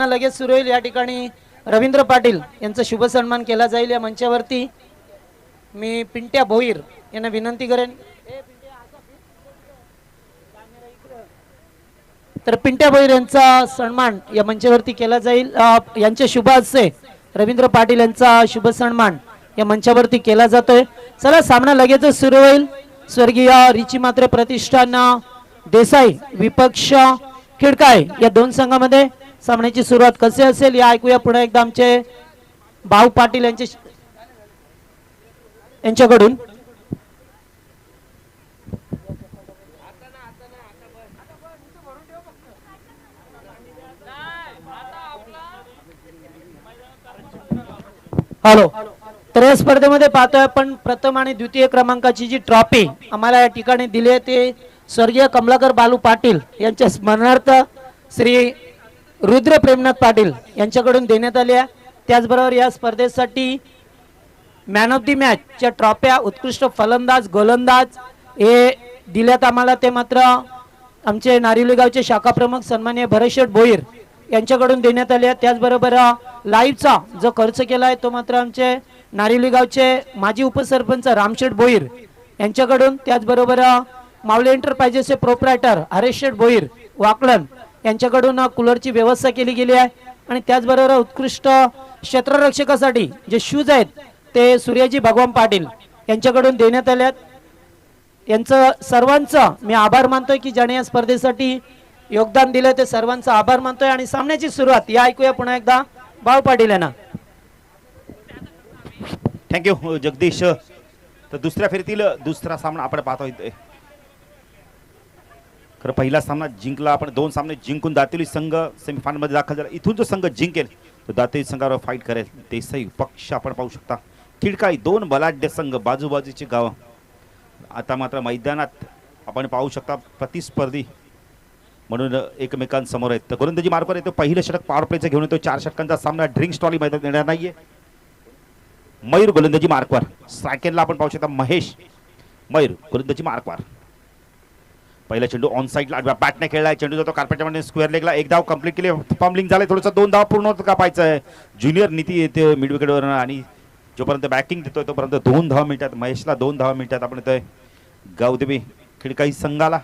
लगेच सुरू होईल. या ठिकाणी रवींद्र पाटील यांचा शुभ सन्मान केला जाईल. या मंचावरती मी पिंट्या भोईर यांना विनंती करेन. तर पिंट्या भोईर यांचा सन्मान या मंचावरती केला जाईल. यांच्या शुभ हस्ते रवींद्र पाटील यांचा शुभ सन्मान या मंचावरती केला जातोय. चला सामना लगेचच सुरू होईल. स्वर्गीय रिची मात्रे प्रतिष्ठान देसाई विपक्ष खिडकाय या दोन संघामध्ये सामन्याची सुरुवात कशी असेल या ऐकूया पुन्हा एकदा आमचे भाऊ पाटील यांच्याकडून. हॅलो. तर या स्पर्धेमध्ये पाहतोय आपण प्रथम आणि द्वितीय क्रमांकाची जी ट्रॉफी आम्हाला या ठिकाणी दिली आहे ते स्वर्गीय कमलाकर बालू पाटील यांच्या स्मरणार्थ श्री रुद्र प्रेमनाथ पाटील यांच्याकडून देण्यात आली आहे. त्याचबरोबर या स्पर्धेसाठी मॅन ऑफ दी मॅच च्या ट्रॉफ्या उत्कृष्ट फलंदाज गोलंदाज हे दिल्यात आम्हाला. ते मात्र आमचे नारिवली गावचे शाखा प्रमुख सन्माननीय भरतशेठ भोईर यांच्याकडून देण्यात आले. त्याचबरोबर लाईव्हचा जो खर्च केला आहे तो मात्र आमचे नारिवली गावचे माजी उपसरपंच रामशेठ भोईर यांच्याकडून. त्याचबरोबर मावले एंटरप्राइजेसचे प्रोप्रायटर हरेशेठ भोईर वाकलन यांच्याकडून कूलरची व्यवस्था केली गेली आहे. आणि त्याचबरोबर उत्कृष्ट क्षेत्ररक्षकासाठी जे शूज आहेत ते सूर्याजी भगवान पाटील यांच्याकडून देण्यात आले. यांचं सर्वांचं मी आभार मानतोय की ज्याने या स्पर्धेसाठी योगदान दिलं ते सर्वांचा आभार मानतोय. आणि सामन्याची सुरुवात या ऐकूया पुन्हा एकदा भाऊ पाटील यांना. थँक्यू जगदीश. तर दुसऱ्या फेरीतील दुसरा सामना आपण पाहतोय. खरं पहिला सामना जिंकला आपण. दोन सामने जिंकून दातेली संघ सेमीफायनल मध्ये दाखल झाला. इथून जो संघ जिंकेल तो दातेली संघावर फाईट करेल. देसाई पक्ष आपण पाहू शकता. खिडकाई दोन बलाढ्य संघ बाजूबाजूची गाव. आता मात्र मैदानात आपण पाहू शकता प्रतिस्पर्धी म्हणून एकमेकांसमोर आहेत. तर गोलंदाजी मार्कवर येतो. पहिलं षटक पॉवर प्लेचं घेऊन येतो. 4 षटकांचा सामना ड्रिंक स्टॉली मैदानात येणार नाहीये. मयूर गोलंदाजी मार्कवर. स्ट्रायकेनला आपण पाहू शकता महेश. मयूर गोलंदाजी मार्कवर. पहिला चेंडू ऑन साईडला बॅटने खेळलाय. चेंडू जातो कार्पेटमध्ये स्क्वेअर लेगला. एक धाव कंप्लीट केली. फॉर्मलिंग झालंय. थोडंसं 2 धाव पूर्ण होतं कापायचं आहे. ज्युनियर नीती येते मिड विकेटवर आणि जोपर्यंत बॅटिंग देतोय तोपर्यंत 2 धाव मिळतात. महेशला 2 धाव मिळतात. आपण येतोय गावदेवी खिडकाई संघाला.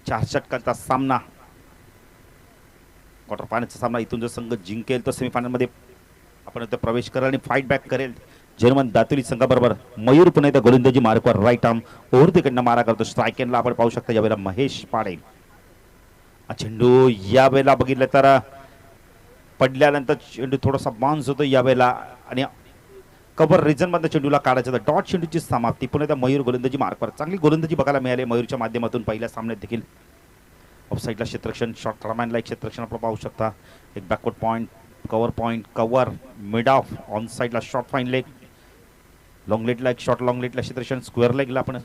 चार षटकांचा सामना क्वार्टर फायनलचा सामना. इथून जो संघ जिंकेल तो सेमीफायनल मध्ये आपण प्रवेश करेल आणि फाईट बॅक करेल जर्मन दातुली संघाबरोबर. मयूर पुन्हा एकदा गोलंदाजी मार्कवर राईट आर्म ओव्हर तिकडनं मारा करतो. स्ट्रायकेनला आपण पाहू शकता यावेळेला महेश पाडेल. चेंडू यावेळेला बघितलं तर पडल्यानंतर चेंडू थोडासा बाउन्स होतो यावेळेला आणि कव्हर रिजन मधून चेंडूला काढायचं. डॉट चेंडूची समाप्ती. पुन्हा एकदा मयूर गोलंदाजी मार्कवर. चांगली गोलंदाजी बघायला मिळाली मयूरच्या माध्यमातून पहिल्या सामन्यात देखील. ऑफसाईडला क्षेत्ररक्षण शॉर्ट रमाइनला एक क्षेत्ररक्षण आपण पाहू शकता. एक backward point point cover mid of on साईडला शॉर्ट फाईन लेग. लॉंग लेटला एक शॉर्ट लॉंग लेटला क्षेत्ररक्षण स्क्वेअर लेगला आपण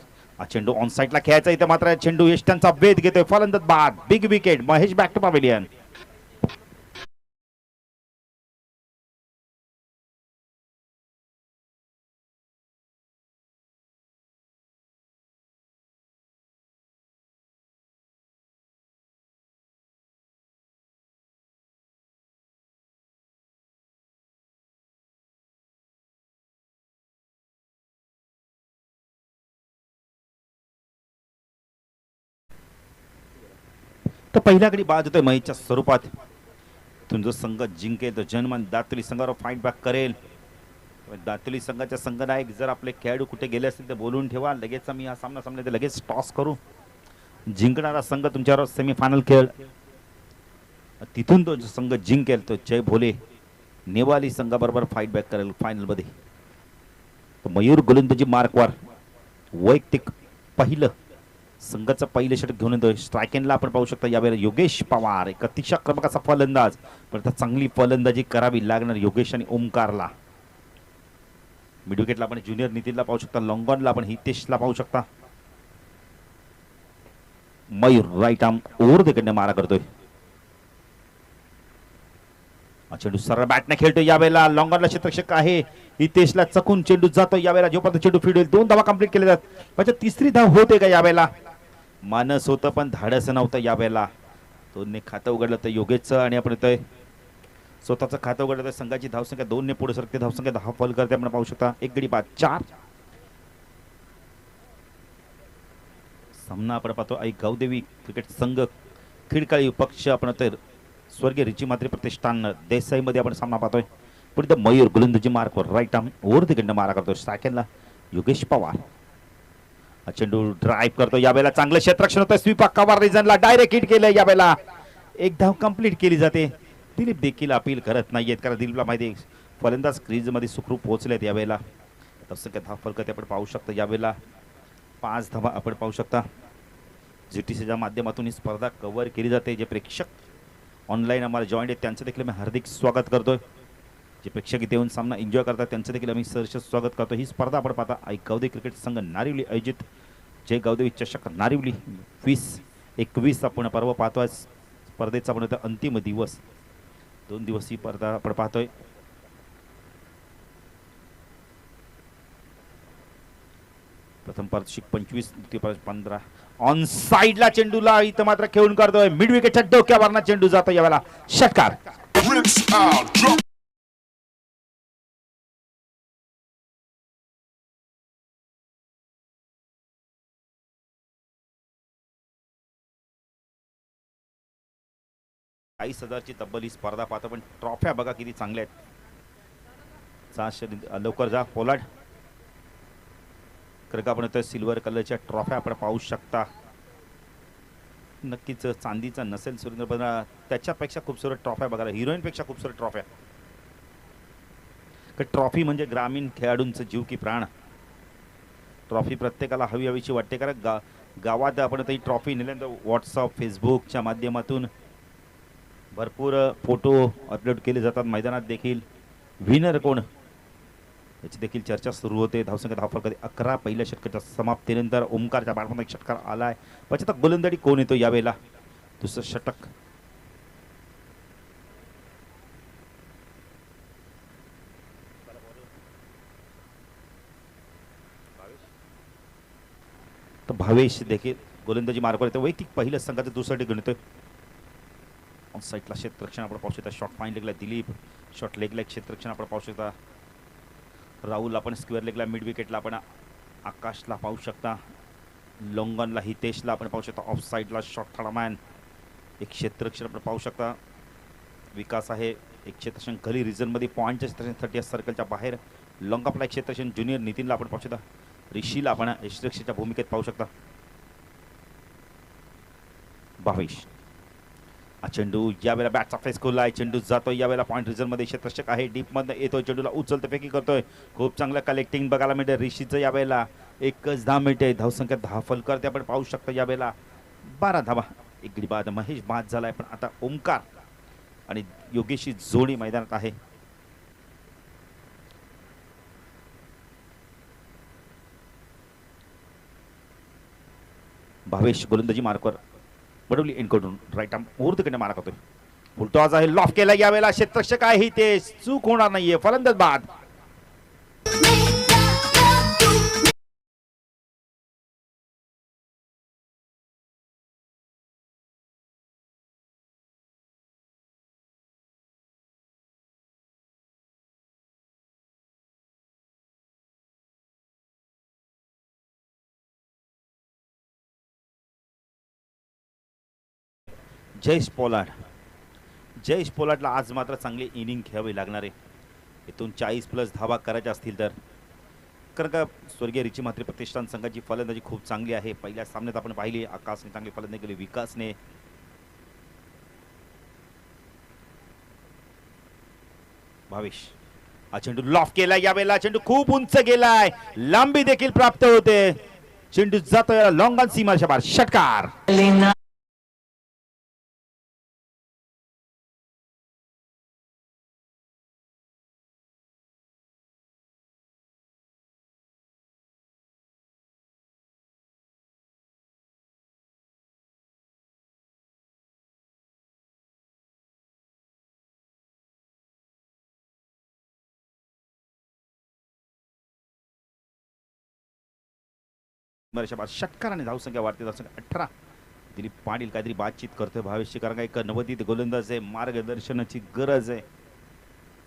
चेंडू ऑन साईडला खेळायचा. इथे मात्र चेंडू यष्टांचा वेध घेतोय. फलंदाज बाद. Big wicket. Mahesh back to pavilion. तर पहिल्याकडे बाद होतोय महेशच्या स्वरूपात. तुमचा संघ जिंकेल तर जर्मन दातुली संघावर फाईट बॅक करेल. दातुली संघाच्या संघनायक जर आपले खेळाडू कुठे गेले असतील तर बोलून ठेवा. लगेच मी हा सामना लगेच टॉस करू. जिंकणारा संघ तुमच्यावर सेमीफायनल खेळ. तिथून तो संघ जिंकेल तो जय भोले नेवाली संघाबरोबर फाईट बॅक करेल फायनल मध्ये. मयूर गोलंदाजी मार्कवर. वैयक्तिक पहिलं संघाचं पहिलं षटक घेऊन येतोय. स्ट्रायकेनला आपण पाहू शकता यावेळेला योगेश पवार. एक अतिशय क्रमांकाचा फलंदाज. पण चांगली फलंदाजी करावी लागणार योगेश आणि ओमकारला. मिड विकेटला आपण ज्युनियर नितीनला पाहू शकता. लॉंगॉनला आपण हितेशला पाहू शकता. मयूर राईट आर्म ओव्हर तिकडनं मारा करतोय. चेंडू सरळ बॅटने खेळतोय यावेळेला. लॉंगॉनला क्षेत्ररक्षक आहे. हितेशला चकून चेंडू जातो यावेळेला. जोपर्यंत चेंडू फीड होईल 2 धावा कंप्लीट केले जातात. तिसरी धाव होते का यावेळेला. मानस होतं पण धाडस नव्हतं यावेळेला. दोनने खातं उघडलं तर योगेशचं आणि आपण इथं स्वतःचं खातं उघडलं तर संघाची धावसंख्या 2ने पुढे सरकते. धावसंख्या 10 फॉल करते आपण पाहू शकता. एक गडी बाद 4. सामना आपण पाहतो आई गावदेवी क्रिकेट संघ खिडकाळी पक्ष आपण तर स्वर्गीय रिची मात्रे प्रतिष्ठान देसाईमध्ये आपण सामना पाहतोय. पुढे मयूर गोलंदाजी मार्कवर राईट आर्म ओव्हर तिकडनं मारा करतो. सेकंडला योगेश पवार. हा चेंडू ड्राईव्ह करतो. यावेळेला चांगलं क्षेत्ररक्षण होतं. स्वीप कव्हर रिजनला डायरेक्ट हिट केलं. यावेळेला एक धाव कंप्लीट केली जाते. दिलीप देखील अपील करत नाहीयेत कारण दिलीपला माहिती फलंदाज क्रीजमध्ये सुखरूप पोहोचलेत. यावेळेला तसं काय धाव फलक आपण पाहू शकतो. यावेळेला 5 धावा आपण पाहू शकता. जीटीसीच्या माध्यमातून ही स्पर्धा कव्हर केली जाते. जे प्रेक्षक ऑनलाईन आम्हाला जॉईन आहेत त्यांचं देखील मी हार्दिक स्वागत करतोय. जे प्रेक्षक इथे येऊन सामना एन्जॉय करतात त्यांचं देखील आम्ही सहर्ष स्वागत करतो. ही स्पर्धा आपण पाहता आई गावदेवी क्रिकेट संघ नारिवली आयोजित जय गावदेवी चषक नारिवली 20-21 आपण पर्व पाहतोय. स्पर्धेचा आपण अंतिम दिवस 2 दिवसीय स्पर्धा आपण पाहतोय. प्रथम पारितोषिक 25, द्वितीय पारितोषिक 15. ऑन साइडला चेंडूला इथं मात्र खेळून करतोय. मिड विकेटच्या डोक्यावरना चेंडू जातो. यावेळेला षटकार. काही हजारची तब्बल ही स्पर्धा पाहतो पण ट्रॉफ्या बघा किती चांगल्या आहेत. लवकर जा पोलाड. खरं आपण तर सिल्वर कलरच्या ट्रॉफ्या आपण पाहू शकता. नक्कीच चांदीचा नसेल सुरेंद्र पण त्याच्यापेक्षा खूपसाऱ्या ट्रॉफ्या बघायला हिरोईन पेक्षा खूपसाऱ्या ट्रॉफ्या. ट्रॉफी म्हणजे ग्रामीण खेळाडूंचं जीव की प्राण. ट्रॉफी प्रत्येकाला हवी हवीची वाटते कारण गावात आपण ही ट्रॉफी नेल्यानंतर व्हॉट्सअप फेसबुकच्या माध्यमातून भरपूर फोटो अपलोड केले जातात. मैदानात देखील विनर कोण याची देखील चर्चा सुरू होते. धावसंख्या धावफलक 11. पहिल्या षटकाच्या समाप्तीनंतर ओमकारच्या बाळामध्ये एक षटकार आलाय. पश्चात गोलंदाजी कोण येतो यावेळेला दुसरं षटक. तर भावेश देखील गोलंदाजी मार्गावर येतो. वैयक्तिक पहिलं संघाचं दुसरं ठिकाण येतोय. ऑन साईडला क्षेत्ररक्षण आपण पाहू शकता. शॉर्ट फाईन लेगला दिलीप. शॉर्ट लेगला क्षेत्ररक्षण आपण पाहू शकता. राहुल आपण स्क्वेअर लेगला मिड विकेटला आपण आकाशला पाहू शकता. लॉंगॉनला हितेशला आपण पाहू शकता. ऑफ साईडला शॉर्ट थर्डमॅन एक क्षेत्ररक्षण आपण पाहू शकता. विकास आहे एक क्षेत्ररक्षण गली रिजनमध्ये पॉईंटच्या क्षेत्ररक्षण 30 सर्कलच्या बाहेर. लॉंग आपला एक क्षेत्ररक्षण ज्युनियर नितीनला आपण पाहू शकता. ऋषीला आपण क्षेत्ररक्षणाच्या भूमिकेत पाहू शकता. भावेश हा चेंडू यावेळेला बॅटचा फेस खोलला आहे. चेंडू जातोय. यावेळेला पॉईंट रिझनमध्ये क्षेत्ररक्षक आहे. डीपमधनं येतोय. चेंडूला उचलतो फेकी करतोय. खूप चांगलं कलेक्टिंग बघायला मिळते ऋषीचं. यावेळेला एकच धाव मिळते. धावसंख्या 10 फल करते आपण पाहू शकतो. यावेळेला 12 धावा. एक गडी बाद. महेश बाद झालाय पण आता ओमकार आणि योगेशची जोडी मैदानात आहे. भावेश गोलंदाजी मार्कवर बडवली एनकडून राईट आर्म ओव्हर तिकडे मारा करतोय. फुलटॉस आहे. लॉफ केला. यावेळेला क्षेत्ररक्षक आहे ते चूक होणार नाहीये. फलंदाज बाद. जयेश पोलाड. जयेश पोलाडला आज मात्र चांगली इनिंग खेळावी लागणार आहे. इथून 40+ धावा करायच्या असतील तर. कारण का स्वर्गीय रिची म्हात्रे प्रतिष्ठान संघाची फलंदाजी खूप चांगली आहे. पहिल्या सामन्यात आपण पाहिली आकाशने चांगली फलंदाजी केली. विकासने भावेश हा चेंडू लॉफ केला. यावेळेला चेंडू खूप उंच गेलाय. लांबी देखील प्राप्त होते. चेंडू जातोय लॉंग ऑन सीमाच्या बाहेर. षटकार. बऱ्याचशा षटकाराने धावसंख्या वाढते, धावसंख्या 18. दिलीप पाटील काहीतरी बातचीत करतोय भावेशची, कारण का एक नवोदित गोलंदाज आहे, मार्गदर्शनाची गरज आहे.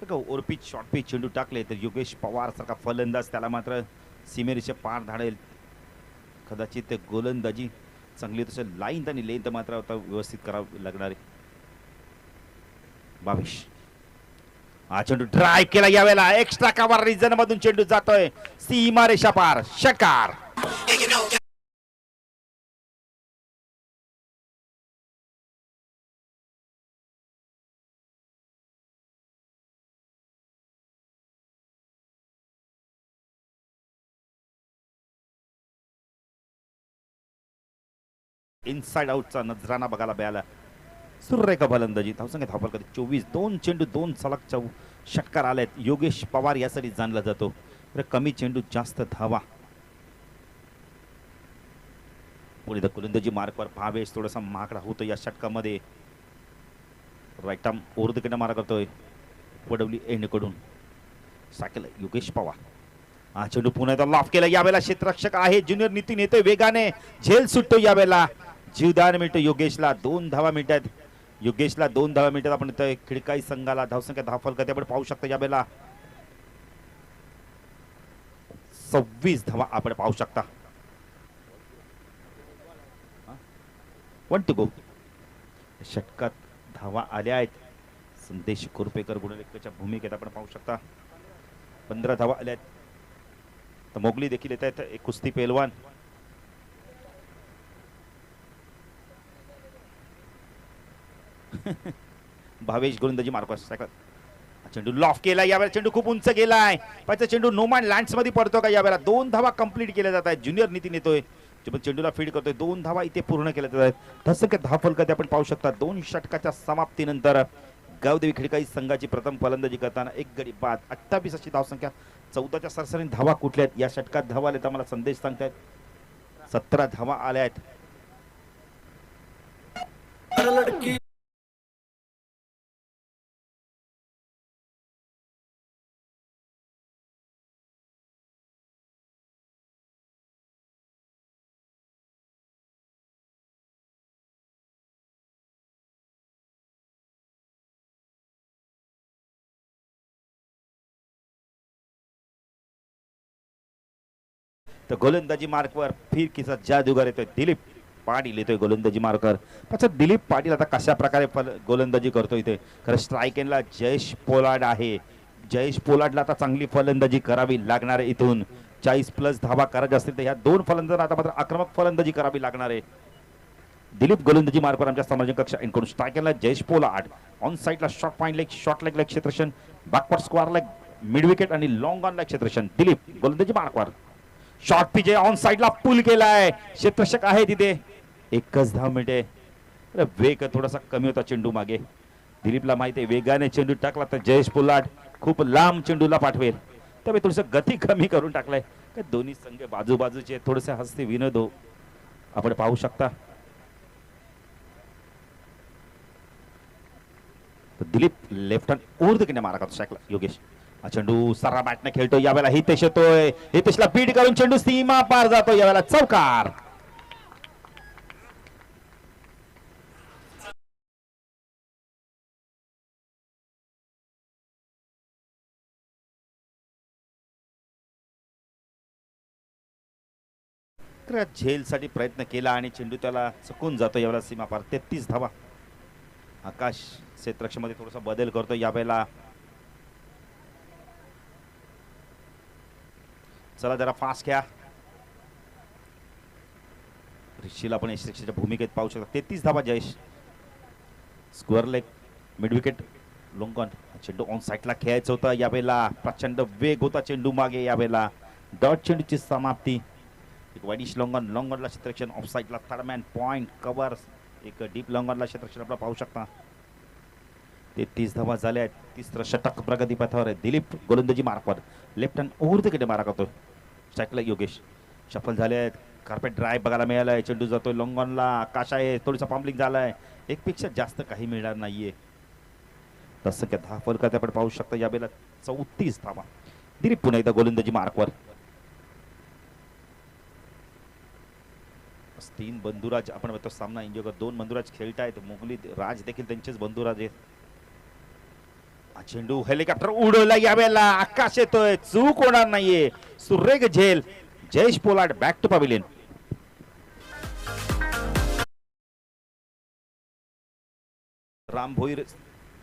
बघा ओरपीच शॉर्ट पिच चेंडू टाकले तर योगेश पवार सारखा फलंदाज त्याला मात्र सीमेरेषे पार धाडेल. कदाचित ते गोलंदाजी चांगली तसं लाईन आणि लेंथ मात्र आता व्यवस्थित करावी लागणार आहे. भावेश हा चेंडू ड्राईव्ह केला, यावेळेला एक्स्ट्रा कव्हर रिजन मधून चेंडू जातोय सीमारेषा पार, षटकार. इनसाइड आउटचा नजराना बघायला मिळाला. सुरेख फलंदाजी, धावसंख्या धावफलक 24, 2 चेंडू 2 सलग षटकार आलेत. योगेश पवार यासाठी जाणला जातो. कमी चेंडू जास्त धावा. पुढे गोलंदाजी मार्कवर भावेश थोडासा माकडा होतो या षटकामध्ये. राईट आर्म ओरदकडे मारा करतोय वडवली एंड कडून. साकेल योगेश पवार हा चेंडू पुन्हा एकदा लॉफ केला, यावेळेला क्षेत्ररक्षक आहे ज्युनियर नितीन येतोय वेगाने, झेल सुटतो यावेळेला. जीवदान मिळतो योगेशला. 2 धावा मिळतात योगेशला, 2 धावा मिळतात. आपण खिडकाई संघाला धावसंख्या धावफलक आपण पाहू शकतो यावेळेला 26 धावा आपण पाहू शकता. 1 to go. षटकात धावा आल्या आहेत. संदेश कोरपेकर गुणलेखकाच्या भूमिकेत आपण पाहू शकता 15 धावा आल्या आहेत. तर मोगली देखील येत आहेत. एक कुस्ती पेलवान भावेश गोलंदाजी मार्को चेंडू लॉफ केला, यावेळेला चेंडू खूप उंच गेलाय. पण चेंडू नोमॅन लँड्स मध्ये पडतो का, यावेळेला 2 धावा कंप्लीट केल्या जात आहेत. ज्युनियर नितीन येतोय चेंडूला फीड करतोय. 2 धावा इथे पूर्ण केल्या जात आहेत. धावसंख्या धावफलकात आपण पाहू शकता 2 षटकाच्या समाप्तीनंतर गावदेवी खिडकाई संघाची प्रथम फलंदाजी करताना 1 गडी बाद 28 अशी धावसंख्या. 14च्या सरसरीने धावा कुठल्या आहेत या षटकात धावा आल्या मला संदेश सांगतायत. 17 धावा आल्या आहेत. तर गोलंदाजी मार्कवर फिरकीचा जादूगार येतोय दिलीप पाटील येतोय गोलंदाजी मार्कवर. अच्छा दिलीप पाटील आता कशा प्रकारे गोलंदाजी करतो इथे. खरं स्ट्राईक एंडला जयेश पोलार्ड आहे. जयेश पोलार्डला आता चांगली फलंदाजी करावी लागणार आहे. इथून 40+ धावा करायच्या असतील तर ह्या 2 फलंदाजांना आता मात्र आक्रमक फलंदाजी करावी लागणार आहे. दिलीप गोलंदाजी मार्कवर आमच्या समाजन कक्षा इनकडून. स्ट्राईक एंडला जयेश पोलार्ड, ऑन साइडला short point leg, short leg क्षेत्रक्षण, backward square leg, mid wicket आणि लॉंग ऑन लेग क्षेत्रक्षण. दिलीप गोलंदाजी मार्कवर शॉर्ट पिच आहे, ऑन साइडला पुल केलाय, क्षेत्ररक्षक आहे तिथे. 1च धाव मिळते. वेग थोडासा कमी होता चेंडू मागे. दिलीपला माहिती आहे वेगाने चेंडू टाकला तर जयेश पोलार्ड खूप लांब चेंडूला पाठवेल. त्यामुळे थोडस गती कमी करून टाकलाय. दोन्ही संघ बाजूबाजूचे थोडेसे हस्ते विनोद आपण पाहू शकता. दिलीप लेफ्ट हँड ऊर्ध्व मारा करतो योगेश. हा चेंडू सारा बॅटने खेळतो. यावेळेला हितेश येतोय. हितेशला बीट करून चेंडू सीमा पार जातो. यावेळेला चौकार. झेलसाठी प्रयत्न केला आणि चेंडू त्याला चकून जातो. यावेळेला सीमा पार. 33 धावा. आकाश क्षेत्ररक्षणामध्ये थोडासा बदल करतो यावेळेला. चला जरा फास्ट घ्या. ऋषीला आपण यशच्या भूमिकेत पाहू शकता. 33 धावा Jayesh. Square leg, mid wicket, long on. चेंडू ऑन साइडला खेळायचा होता. यावेळेला प्रचंड वेग होता चेंडू मागे. यावेळेला डॉट चेंडूची समाप्ती. एक वाईडिश लॉंग ऑनला क्षेत्ररक्षण, ऑफ साइडला थर्ड मॅन पॉइंट कव्हर, एक डीप लॉंग ऑनला क्षेत्ररक्षण आपण पाहू शकता. 33 धावा झाल्या आहेत. 3रं षटक प्रगतीपथावर आहे. दिलीप गोलंदाजी मार्कवर लेफ्ट हँड ऊर्ध्वकडे मारा करतोय. स्ट्राईकला योगेश. शफल झाले आहेत. कार्पेट ड्राईव्ह बघायला मिळालाय. चेंडू जातोय लॉंग ऑनला. आकाश आहे. थोडंसं पॉम्बलिंग झालाय. एकपेक्षा जास्त काही मिळणार नाहीये. तसं काय धावफलकात आपण पाहू शकता. यावेळेला 34 धावा. दिलीप पुन्हा एकदा गोलंदाजी मार्कवर. तीन बंधुराज आपण बघतो सामना एन्जॉय करतो. दोन बंधुराज खेळतायत. मोगली राज देखील त्यांचेच बंधुराज आहेत. हा चेंडू हेलिकॉप्टर उडवला यावेळेला आकाश येतोय. चूक होणार नाहीये. सुरेख झेल. Jayesh Pollard back to pavilion. Ram Bhoir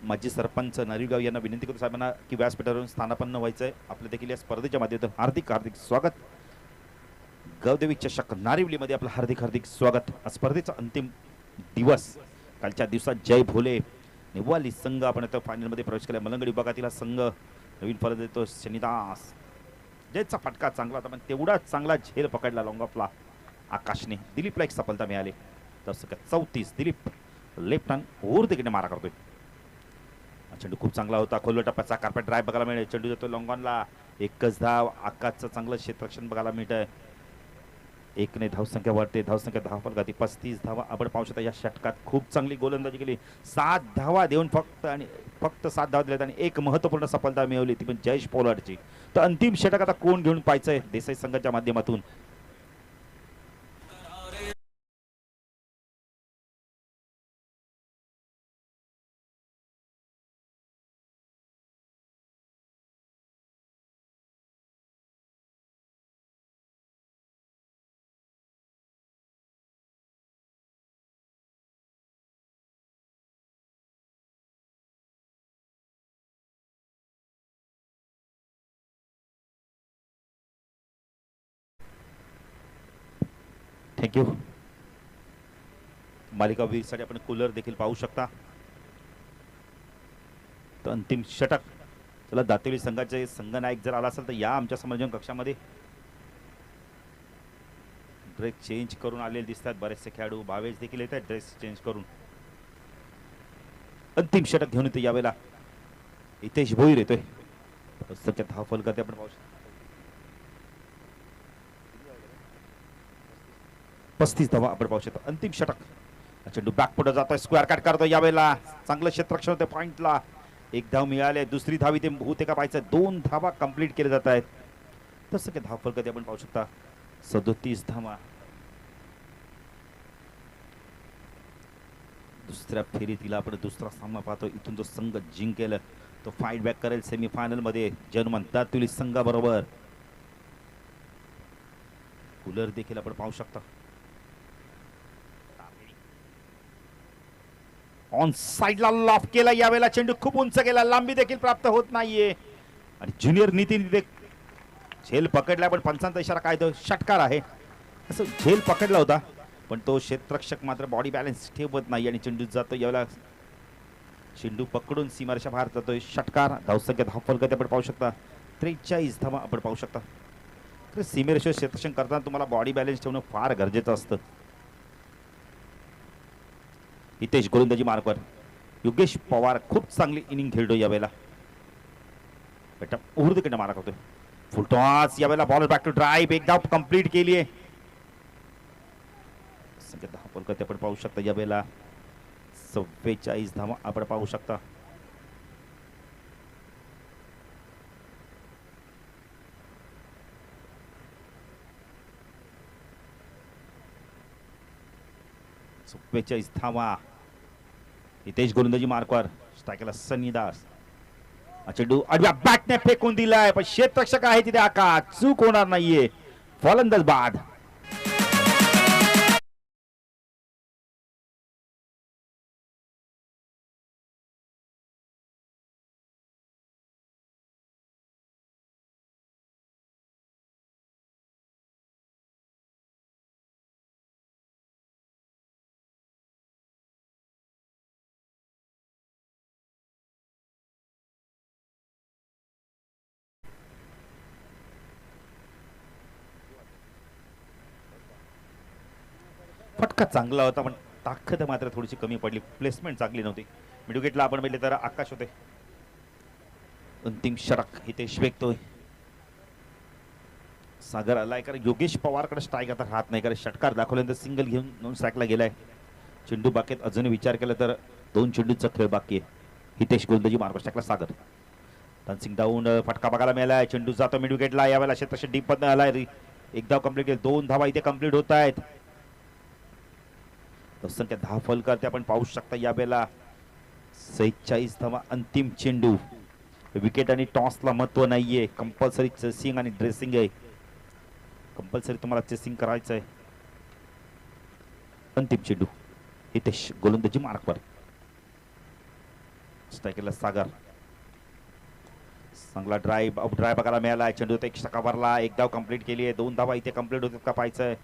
माजी सरपंच नारिगाव यांना विनंती करतो साहेबांना की व्यासपीठावरून स्थानापन्न व्हायचंय. आपलं देखील या स्पर्धेच्या माध्यमातून हार्दिक हार्दिक स्वागत. गौदेवी चषक नारिवलीमध्ये आपलं हार्दिक हार्दिक स्वागत. स्पर्धेचा अंतिम दिवस. कालच्या दिवसात जय भोले निवाली संघ आपण आता फायनलमध्ये प्रवेश केला. मलंगड विभागातील हा संघ नवीन फलंदाज देतो शनिदास. जयचा फटका चांगला होता पण तेवढाच चांगला झेल पकडला लॉंग ऑफला आकाशने. दिलीपला एक सफलता मिळाली. तर 34 दिलीप लेफ्ट हँड ओर देखील मारा करतोय. चेंडू खूप चांगला होता. खोलवर टप्प्याचा कार्पेट ड्राईव्ह बघायला मिळेल. चेंडू जातो लॉंगॉनला. एकच धाव. आकाशचं चांगलं क्षेत्ररक्षण बघायला मिळत आहे. एकने धावसंख्या वाढते. धावसंख्या 10 फलकाती 35 धावा आपण पाहू शकता. या षटकात खूप चांगली गोलंदाजी केली. 7 धावा देऊन फक्त 7 धावा दिल्यात आणि एक महत्त्वपूर्ण सफलता मिळवली ती पण जयेश पोलार्डची. तर अंतिम षटक आता कोण घेऊन पाहायचंय देसाई संघाच्या माध्यमातून. थँक्यू. मालिका वीरसाठी आपण कूलर देखील पाहू शकता. तर अंतिम षटक. चला दातेली संघाचे संघनायक जर आला असेल तर या आमच्या समोरच्या कक्षामध्ये. ड्रेस चेंज करून आलेले दिसतात बरेचसे खेळाडू. भावेश देखील येत आहेत ड्रेस चेंज करून. अंतिम षटक घेऊन येतो यावेळेला हितेश भोईर येतोय. सध्या धाव फलकात आपण पाहू शकतो 35 धावा आपण पाहू शकतो. अंतिम षटक. चेंडू बॅक पुढे जातोय. स्क्वेअर कट करतो यावेळेला. चांगलं क्षेत्ररक्षण होते पॉइंटला. एक धाव मिळाले. दुसरी धाव इथे होते का पाहायचं. 2 धावा कंप्लीट केले जात आहेत. तसं काही धाव फलकात आपण पाहू शकता 37 धावा. दुसऱ्या फेरीतील आपण दुसरा सामना पाहतो. इथून जो संघ जिंकेल तो फाईट बॅक करेल सेमीफायनल मध्ये जर्मन दातुली संघाबरोबर. कूलर देखील आपण पाहू शकता. ऑन साइडला लॉफ केला यावेळेला. चेंडू खूप उंच गेला. लांबी देखील प्राप्त होत नाहीये. आणि ज्युनियर नितीन झेल पकडला पण पंचांचा इशारा काय तो षटकार आहे असं झेल पकडला होता पण तो क्षेत्ररक्षक मात्र बॉडी बॅलन्स ठेवत नाही आणि चेंडू जातो यावेळेला. चेंडू पकडून सीमारेषा बाहेर जातोय. षटकार. धावसंख्या 10 फलकात आपण पाहू शकता 43 धावा आपण पाहू शकता. तर सीमेरेषेवर क्षेत्ररक्षण करताना तुम्हाला बॉडी बॅलन्स ठेवणं फार गरजेचं असतं. हितेश गोलंदाजी मार्कवर. योगेश पवार खूप चांगली इनिंग खेळतो यावेळेला. बेटा उर्दकडे मारा करतोय. फुलटॉस यावेळेला बॉल बॅक टू ड्राईव्ह. एक धाव कंप्लीट केली आहे. संख्या 10 फलकात आपण पाहू शकता यावेळेला 44 धावा आपण पाहू शकता. धावा. हितेश गोलंदाजी मार्कवर. स्ट्रायकरला सनी दास. चेंडू आडव्या बॅटने फेकून दिलाय पण क्षेत्ररक्षक आहे तिथे आकाश. चूक होणार नाहीये. फलंदाज बाद. फटका चांगला होता पण ताकद मात्र थोडीशी कमी पडली. प्लेसमेंट चांगली नव्हती. मिडविकेटला आपण बघितले तर आकाश होते. अंतिम षटक हितेश वेगतोय. सागर आलाय कारण योगेश पवारकडे स्ट्राईक आता राहत नाही कारण षटकार दाखवल्यानंतर सिंगल घेऊन 9 स्ट्राईकला गेलाय. चेंडू बाकीत अजून विचार केला तर 2 चेंडूचा खेळ बाकी आहे. हितेश गोलंदाजी मार्ग स्ट्राईकला सागर. रनसिंग डाऊन. फटका बघायला मिळालाय. चेंडू जातो मिडविकेटला. यावेळेला क्षेत्ररक्षण डीप मध्ये आलाय. एक धाव कंप्लीट केली. 2 धावा इथे कंप्लीट होत आहेत. संख्या 10 फलकावरती आपण पाहू शकता यावेळेला 46 धावा. अंतिम चेंडू. विकेट आणि टॉसला महत्व नाहीये. कंपल्सरी चेसिंग आणि ड्रेसिंग आहे. कंपल्सरी तुम्हाला चेसिंग करायचं आहे. अंतिम चेंडू. हितेश गोलंदाजी मार्कवर. स्ट्रायकरला सागर. चांगला ड्राईव्ह बघायला मिळाला. चेंडू एक्स्ट्रा कव्हरला. एक धाव कंप्लीट केली आहे. 2 धावा इथे कंप्लीट होतात का पाहायचंय.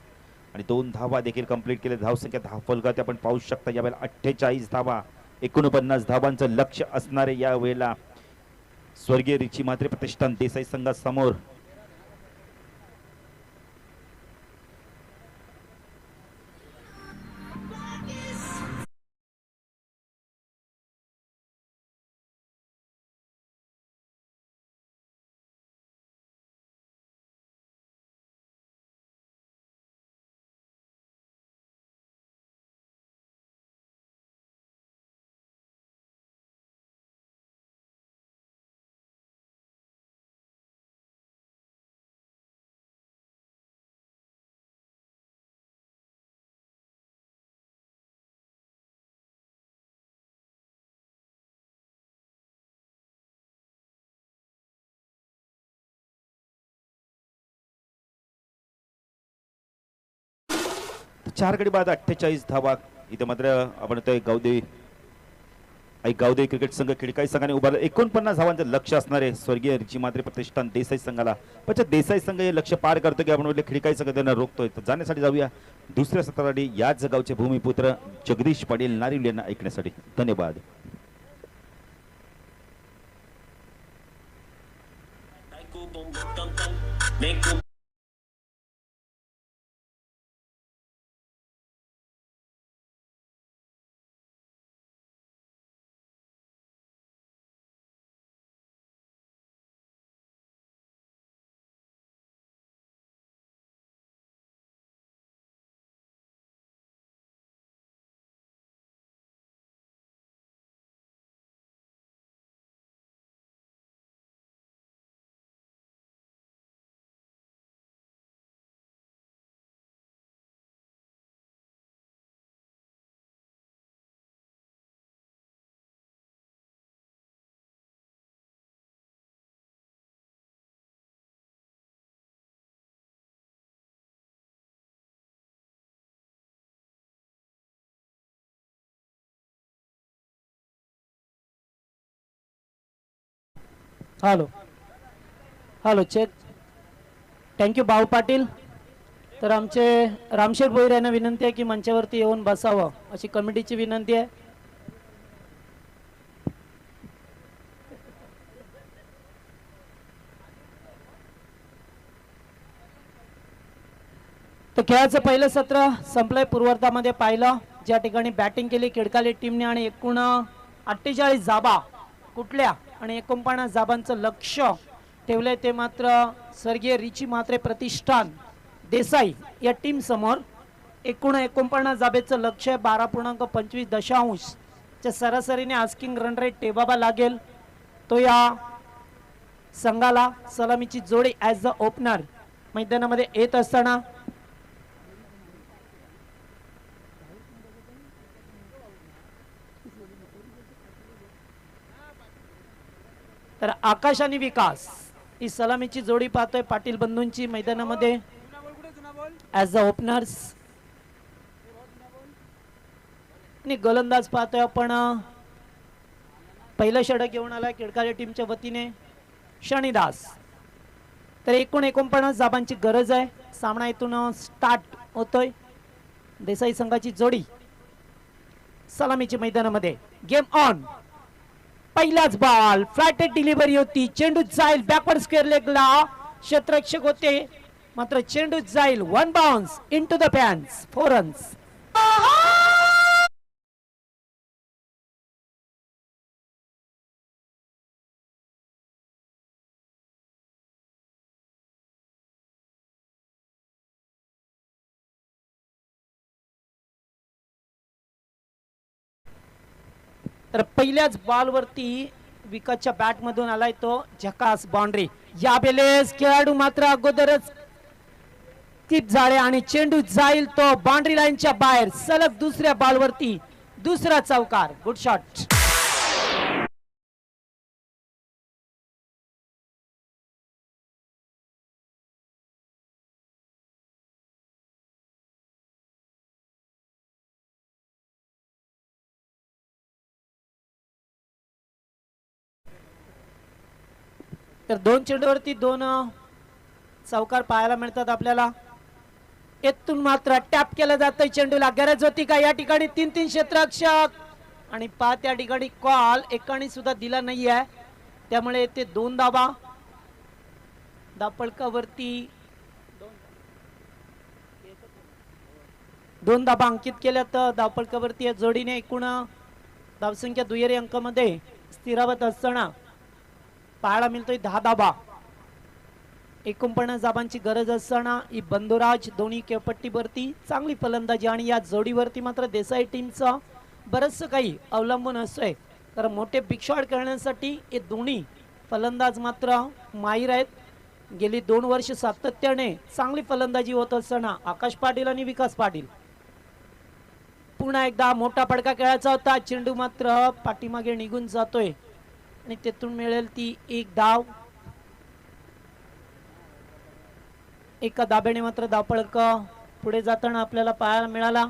आणि 2 धावा देखील कंप्लीट केले. धावसंख्या 10 फलकावरती आपण पाहू शकता यावेळेला 48 धावा. 49 धावांचं लक्ष असणारे या वेळेला स्वर्गीय रिची म्हात्रे प्रतिष्ठान देसाई संघासमोर. चार गडी बाद 48 धावा. इथे मात्र आपण गावदेवी क्रिकेट संघ खिडकाई संघाने उभारलं. 49 धावांचं लक्ष असणारे स्वर्गीय रिची म्हात्रे प्रतिष्ठान देसाई संघाला. पण देसाई संघ हे लक्ष पार करतो की आपण खिडकाई संघ त्यांना रोखतोय. तर जाण्यासाठी जाऊया दुसऱ्या सत्रासाठी याच गावचे भूमिपुत्र जगदीश पाटील नारिवली यांना ऐकण्यासाठी. धन्यवाद. Hello hello check. थँक्यू भाऊ पाटील. तर आमचे रामशेठ भोईर यांना विनंती आहे की मंचावरती येऊन बसावं अशी कमिटीची विनंती आहे. तर खेळाचं पहिलं सत्र संपलंय. पूर्वार्धामध्ये पाहिलं ज्या ठिकाणी बॅटिंग केली खिडकाली टीमने आणि एकूण 48 जाबा कुठल्या आणि 49 जाबांचं लक्ष ठेवलंय ते मात्र स्वर्गीय रिची म्हात्रे प्रतिष्ठान देसाई या टीम समोर. एकूण 49 जाबेचं लक्ष आहे. 12.25 च्या सरासरीने आस्किंग रन रेट टेबाबा लागेल तो या संघाला. सलामीची जोडी ॲज द ओपनर मैदानामध्ये येत असताना तर आकाश आणि विकास ही सलामीची जोडी पाहतोय पाटील बंधूंची मैदानामध्ये ॲज द ओपनर्स. आणि गोलंदाज पाहतोय आपण पहिलं षटक घेऊन आलाय खिडकाली टीमच्या वतीने शनिदास. तर एकूण 49 जाबांची गरज आहे. सामना इथून स्टार्ट होतोय. देसाई संघाची जोडी सलामीची मैदानामध्ये. Game on. पहिलाच बॉल फ्लॅटेड डिलिव्हरी होती. चेंडू जाईल बॅकवर्ड स्क्वेअर लेगला. क्षेत्ररक्षक होते मात्र चेंडू जाईल. 1 bounce into the fans. 4 runs. तर पहिल्याच बॉलवरती विकेटच्या बॅट मधून आलाय तो झकास बाउंड्री. या बेलेस खेळाडू मात्र अगोदरच स्किप झाले आणि चेंडू जाईल तो बाउंड्री लाईनच्या बाहेर. सलग दुसऱ्या बॉलवरती दुसरा चौकार. Good shot. तर दोन चेंडूवरती दोन चौकार पाहायला मिळतात आपल्याला. येथून मात्र टॅप केलं जातंय चेंडूला. गरज होती का या ठिकाणी? 3-3 क्षेत्ररक्षक आणि पाच या ठिकाणी कॉल एकाने सुद्धा दिला नाहीये, त्यामुळे ते दोन धावा धापळकावरती दोन धाबा अंकित केल्या. तर धावपळकावरती या जोडीने एकूण धावसंख्या दुहेरी अंकामध्ये स्थिरावत असताना पाहायला मिळतोय 10 धाबा. 49 धाबांची गरज असताना ही बंधुराज दोन्ही केपट्टीवरती चांगली फलंदाजी आणि या जोडीवरती मात्र देसाई टीमचं बरंचसं काही अवलंबून असतंय. तर मोठे बिग शॉट करण्यासाठी हे दोन्ही फलंदाज मात्र माहीर आहेत. गेली 2 वर्ष सातत्याने चांगली फलंदाजी होत असताना आकाश पाटील आणि विकास पाटील. पुन्हा एकदा मोठा फटका खेळायचा होता. चेंडू मात्र पाठीमागे निघून जातोय आणि तेथून मिळेल ती एक धाव. एका दाब्याने मात्र धावपळक पुढे जाताना आपल्याला पाहायला मिळाला.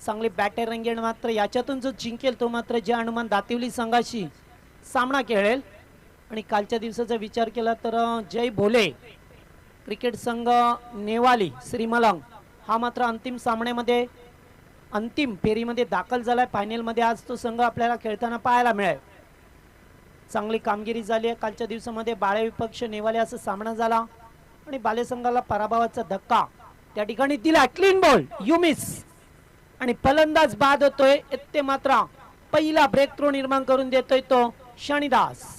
चांगली बॅटर रंगेण मात्र याच्यातून जो जिंकेल तो मात्र जे अनुमान दातिवली संघाशी सामना खेळेल. आणि कालच्या दिवसाचा विचार केला तर जय भोले क्रिकेट संघ नेवाली श्रीमलंग हा मात्र अंतिम सामन्यामध्ये अंतिम फेरीमध्ये दाखल झालाय. फायनलमध्ये आज तो संघ आपल्याला खेळताना पाहायला मिळेल. चांगली कामगिरी झाली आहे कालच्या दिवसामध्ये. बाळे विपक्ष नेवाले असा सामना झाला आणि बाले संघाला पराभवाचा धक्का त्या ठिकाणी दिला. क्लीन बॉल यू मिस आणि फलंदाज बाद होतोय. ते मात्र पहिला ब्रेक थ्रो निर्माण करून देतोय तो शनिदास.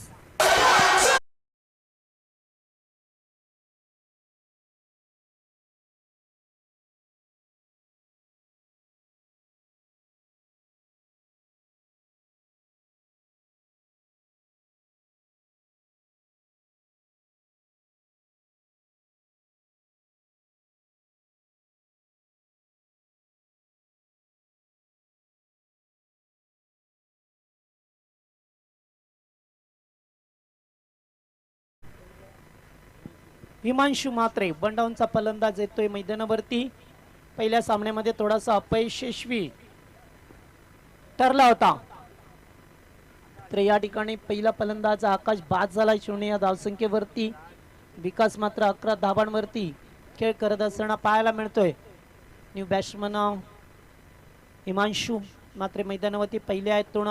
हिमांशू मात्रे बंडाऊनचा फलंदाज येतोय मैदानावरती. पहिल्या सामन्यामध्ये थोडासा अपयशस्वी ठरला होता. तर या ठिकाणी पहिला फलंदाज आकाश बाद झाला 0 या धावसंख्येवरती. विकास मात्र 11 धाबांवरती खेळ करत असताना पाहायला मिळतोय. न्यू बॅट्समन हिमांशू मात्र मैदानावरती पहिले आहेत. तोण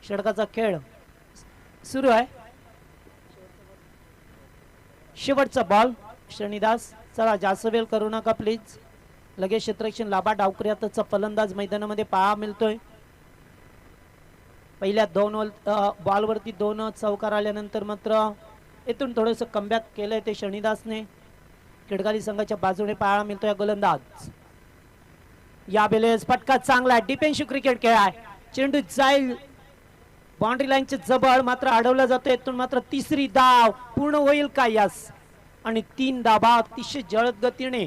षटकाचा खेळ सुरू आहे. शेवटचा बॉल श्रीनिदास. चला जास्त वेळ करू नका प्लीज. लगेच क्षेत्ररक्षण लाभा डावकऱ्यातचा फलंदाज मैदानामध्ये पाहा मिळतोय. पहिल्या 2 बॉलवरती 2 चौकार आल्यानंतर मात्र इथून थोडंसं कमबॅक केलंय ते शनिदासने. किडगाली संघाच्या बाजूने पाहायला मिळतोय गोलंदाज. या बेलेस फटका चांगला डिफेन्सिव्ह क्रिकेट खेळ आहे. चेंडू जाईल बाउंड्री लाईनचे जबळ मात्र अडवला जातो. इथून मात्र तिसरी धाव पूर्ण होईल का? यस. आणि 3 धाबा अतिशय जलद गतीने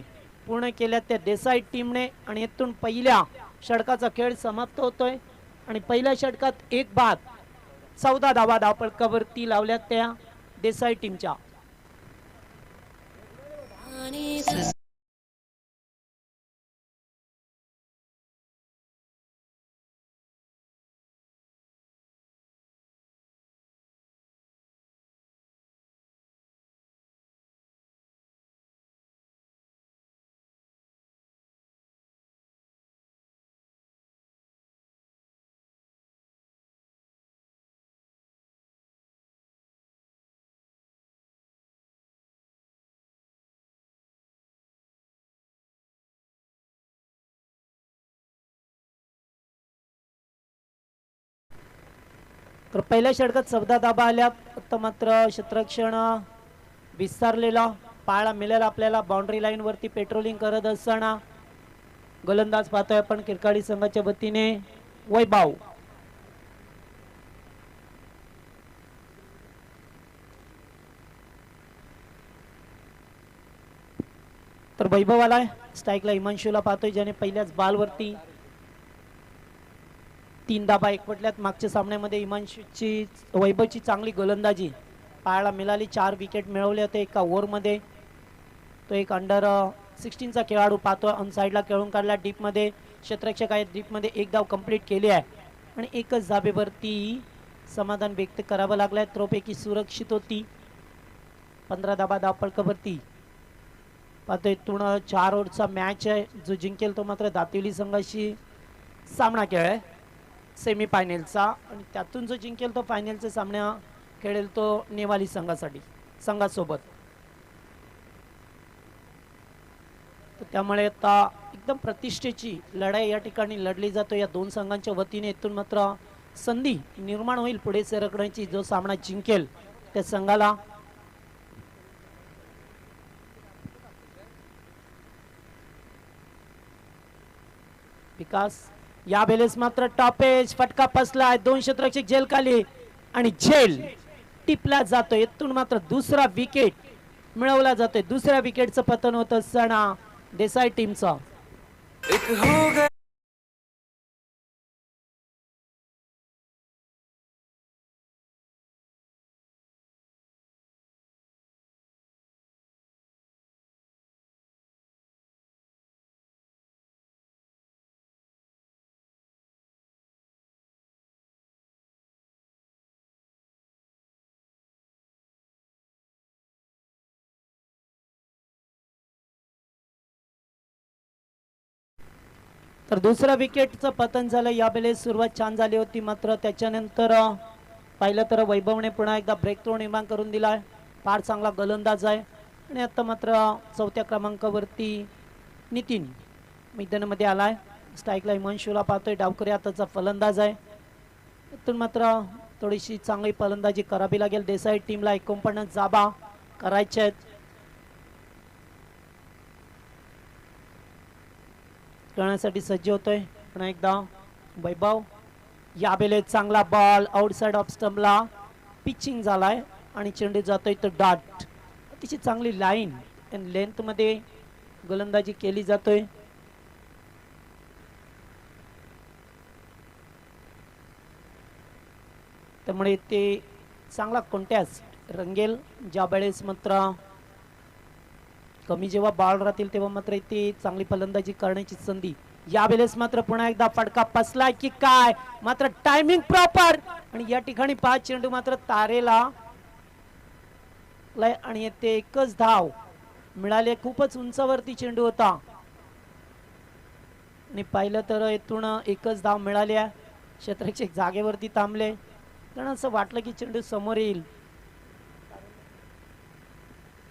पूर्ण केल्या त्या देसाई टीमने. आणि इथून पहिल्या षटकाचा खेळ समाप्त होतोय. आणि पहिल्या षटकात एक बाद 14 धाबा धावपळकावरती लावल्या त्या देसाई टीमच्या. तर पहिल्या षटकात 14 धाबा आल्या. तर मात्र क्षेत्ररक्षण विस्तारलेला पाहायला मिळेल आपल्याला. बाउंड्री लाईन वरती पेट्रोलिंग करत असताना गोलंदाज पाहतोय आपण किरकाळी संघाच्या वतीने वैभव. तर वैभव आलाय स्ट्राईकला हिमांशूला पाहतोय ज्याने पहिल्याच बॉलवरती 3 धाबा एकवटल्यात. मागच्या सामन्यामध्ये हिमांशूची वैभवची चांगली गोलंदाजी पाहायला मिळाली. 4 विकेट मिळवले होते एका ओव्हरमध्ये. तो एक अंडर 16चा खेळाडू पाहतोय. ऑन साईडला खेळून काढला डीपमध्ये. क्षेत्ररक्षक आहे डीपमध्ये. एक धाव कंप्लीट केली आहे आणि एकच धाबेवरती समाधान व्यक्त करावं लागलंय. थ्रोपैकी सुरक्षित होती. 15 धाबा धावपळकावरती पाहतोय. इथून 4 ओव्हरचा मॅच आहे. जो जिंकेल तो मात्र दातिवली संघाशी सामना खेळ सेमी फायनलचा आणि त्यातून जो जिंकेल तो फायनलचा सामना खेळेल तो नेवाली संघासोबत. तर त्यामुळे आता एकदम प्रतिष्ठेची लढाई या ठिकाणी लढली जातो या दोन संघांच्या वतीने. इथून मात्र संधी निर्माण होईल पुढे सरकण्याची. जो सामना जिंकेल त्या संघाला विकास. या वेळेस मात्र टॉपेज फटका फसलाय. 2 क्षेत्ररक्षक झेल खाली आणि झेल टिपला जातोय. इथून मात्र दुसरा विकेट मिळवला जातोय. दुसऱ्या विकेटचं पतन होत असताना देसाई टीमचा तर दुसऱ्या विकेटचं पतन झालं. यावेळेस सुरुवात छान झाली होती मात्र त्याच्यानंतर पाहिलं तर वैभवने पुन्हा एकदा ब्रेक थ्रो निर्माण करून दिलाय. फार चांगला गोलंदाज आहे आणि आता मात्र 4थ्या क्रमांकावरती नितीन मैदानामध्ये आलाय. स्ट्राईकला हिमांशूला पाहतोय. डावकरी आताचा फलंदाज आहे. इथून मात्र थोडीशी चांगली फलंदाजी करावी लागेल देसाई टीमला. 49 जाबा करायचे आहेत. करण्यासाठी सज्ज होतोय पुन्हा एकदा वैभव. यावेळेस चांगला बॉल आउटसाइड ऑफ स्टंपला पिचिंग झालाय आणि चेंडू जातोय तर डॉट. अतिशय चांगली लाईन आणि लेंथ मध्ये गोलंदाजी केली जातोय. त्यामुळे ते चांगला कॉन्टेस्ट रंगेल. ज्या वेळेस मात्र कमी जेव्हा बॉल राहतील तेव्हा मात्र इथे चांगली फलंदाजी करण्याची संधी. यावेळेस मात्र पुन्हा एकदा फटका फसलाय की काय. मात्र टायमिंग प्रॉपर आणि या ठिकाणी 5 चेंडू मात्र तारेला आणि ते एकच धाव मिळाले. खूपच उंचावरती चेंडू होता आणि पाहिलं तर इथून एकच धाव मिळाल्या. क्षेत्ररक्षक जागेवरती थांबले कारण असं वाटलं की चेंडू समोर येईल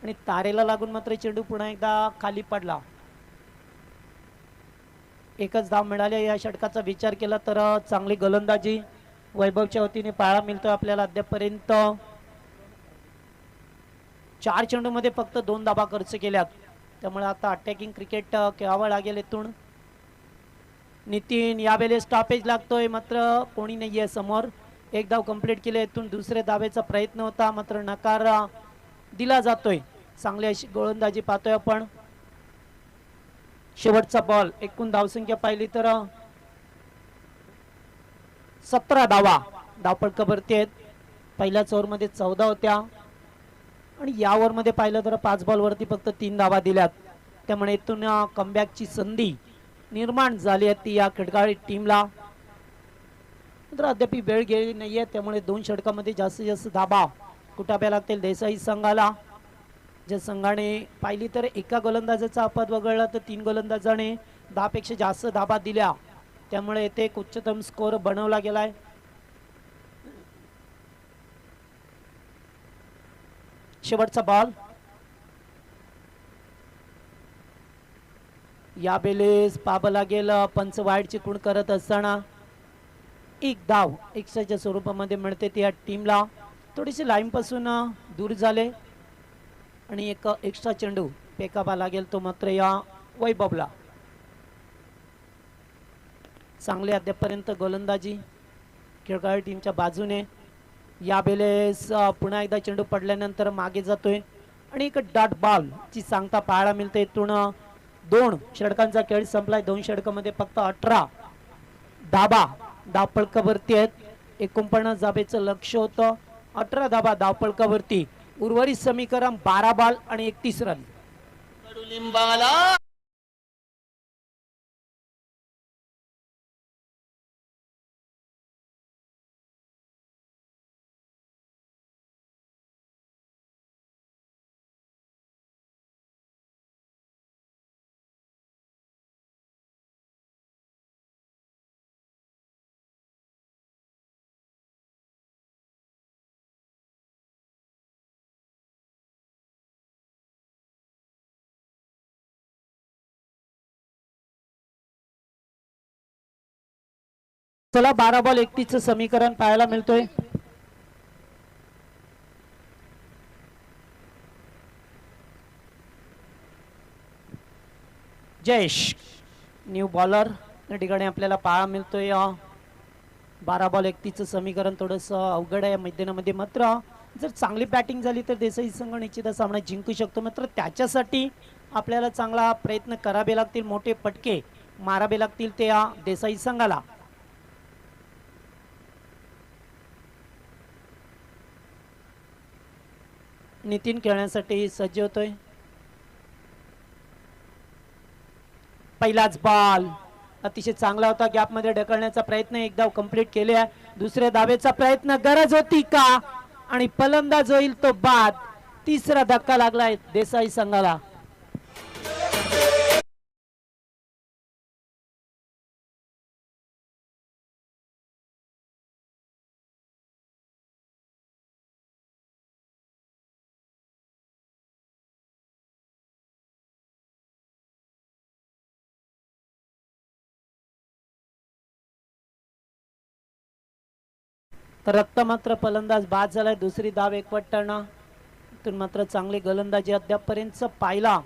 आणि तारेला लागून मात्र चेंडू पुन्हा एकदा खाली पडला. एकच धाव मिळाले. या षटकाचा विचार केला तर चांगली गोलंदाजी वैभवच्या वतीने पाहायला मिळतोय आपल्याला. अद्यापर्यंत 4 चेंडू मध्ये फक्त 2 धाबा खर्च केल्यात. त्यामुळे आता अटॅकिंग क्रिकेट खेळावं लागेल. इथून नितीन यावेळेस स्टॉपेज लागतोय मात्र कोणी नाहीये समोर. एक धाव कंप्लीट केले. इथून दुसऱ्या धावेचा प्रयत्न होता मात्र नकार दिला जातोय. चांगली अशी गोलंदाजी पाहतोय आपण. शेवटचा बॉल. एकूण धावसंख्या पाहिली तर 17 धावा धावपळकावरती आहेत. पहिल्याच ओव्हरमध्ये 14 होत्या आणि या ओव्हरमध्ये पाहिलं तर 5 बॉलवरती फक्त 3 धावा दिल्यात. त्यामुळे इथून कमबॅकची संधी निर्माण झाली आहे ती या खडकाळी टीमला. मात्र अद्याप वेळ गेली नाहीये त्यामुळे 2 षटकामध्ये जास्तीत जास्त धाबा कुटाव्या लागतील देसाई संघाला. ज्या संघाने पाहिली तर एका गोलंदाजाचा अपवाद वगळला तर 3 गोलंदाजाने 10 पेक्षा जास्त धाबा दिल्या. त्यामुळे येथे एक उच्चतम स्कोर बनवला गेलाय. शेवटचा बॉल. यावेळेस पाहावं लागेल पंच वाईडची खूण करत असताना एक धाव एक्स्ट्राच्या स्वरूपामध्ये मिळते त्या टीमला. थोडीशी लाईन पासून दूर झाले आणि एक एक्स्ट्रा चेंडू फेकावा लागेल तो मात्र या वैभवला. चांगले अद्यापर्यंत गोलंदाजी खेळाडू टीमच्या बाजूने. यावेळेस पुन्हा एकदा चेंडू पडल्यानंतर मागे जातोय आणि एक डॉट बॉल ची सांगता पाहायला मिळते. इथून 2 षटकांचा खेळ संपलाय. 2 षटकामध्ये फक्त 18 धाबा धावपळकावरती आहेत. 49 धाब्याचं लक्ष होतं. 18 धाबा धावपळकावरती. उर्वरित समीकरण 12 बॉल आणि 31 रन. कडुलिंबाला चला 12 बॉल 31चं समीकरण पाहायला मिळतोय. जयेश न्यू बॉलर या ठिकाणी आपल्याला पाहायला मिळतोय. 12 बॉल 31चं समीकरण थोडंसं अवघड आहे मैदानामध्ये. मात्र जर चांगली बॅटिंग झाली तर देसाई संघ निश्चित सामना जिंकू शकतो. मात्र त्याच्यासाठी आपल्याला चांगला प्रयत्न करावे लागतील. मोठे पटके मारावे लागतील त्या देसाई संघाला. नितीन खेळण्यासाठी सज्ज होतोय. पहिलाच बॉल अतिशय चांगला होता. गॅप मध्ये ढकलण्याचा प्रयत्न एक धाव कंप्लीट केले आहे. दुसऱ्या धावेचा प्रयत्न गरज होती का आणि फलंदाज होईल तो बाद. तिसरा धक्का लागलाय देसाई संघाला. तर रक्त मात्र फलंदाज बाद झालाय. दुसरी धाव एकवटताना इथून मात्र चांगली गोलंदाजी अद्यापपर्यंत पाहिला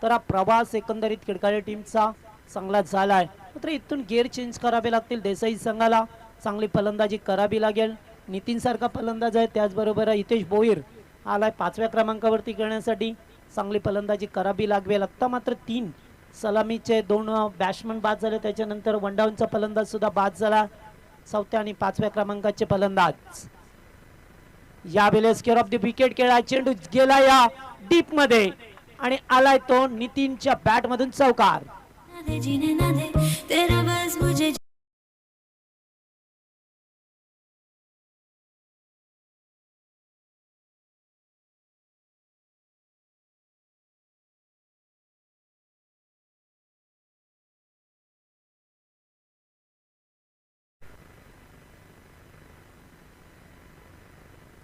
तर हा प्रवास एकंदरीत खिडकाळी टीमचा चांगला झालाय. मात्र इथून गेअर चेंज करावे लागतील देसाई संघाला. चांगली फलंदाजी करावी लागेल. नितीन सारखा फलंदाज आहे. त्याचबरोबर हितेश भोईर आलाय 5व्या क्रमांकावरती खेळण्यासाठी. चांगली फलंदाजी करावी लागेल. आता मात्र 3 सलामीचे 2 बॅट्समन बाद झाले. त्याच्यानंतर वनडाऊनचा फलंदाज सुद्धा बाद झाला. 4थ्या आणि 5व्या क्रमांकाचे फलंदाज. यावेळेस केअर ऑफ द विकेट खेळा. चेंडू गेला या डीप मध्ये आणि आलाय तो नितीनच्या बॅट मधून चौकार.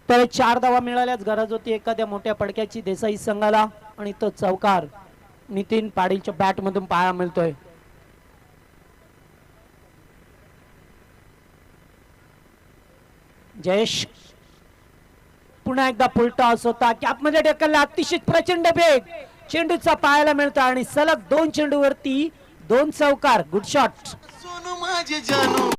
तर 4 धावा मिळाल्याच गरज होती एखाद्या मोठ्या पडक्याची देसाई संघाला आणि तो चौकार नितीन पाटीलच्या बॅट मधून पाहायला मिळतोय. जयेश पुन्हा एकदा फुलटॉस होता. कॅप मध्ये ढकलला. अतिशय प्रचंड वेग चेंडूचा पाहायला मिळतो आणि सलग 2 चेंडूवरती 2 चौकार. Good shot. सोनू माझे जानू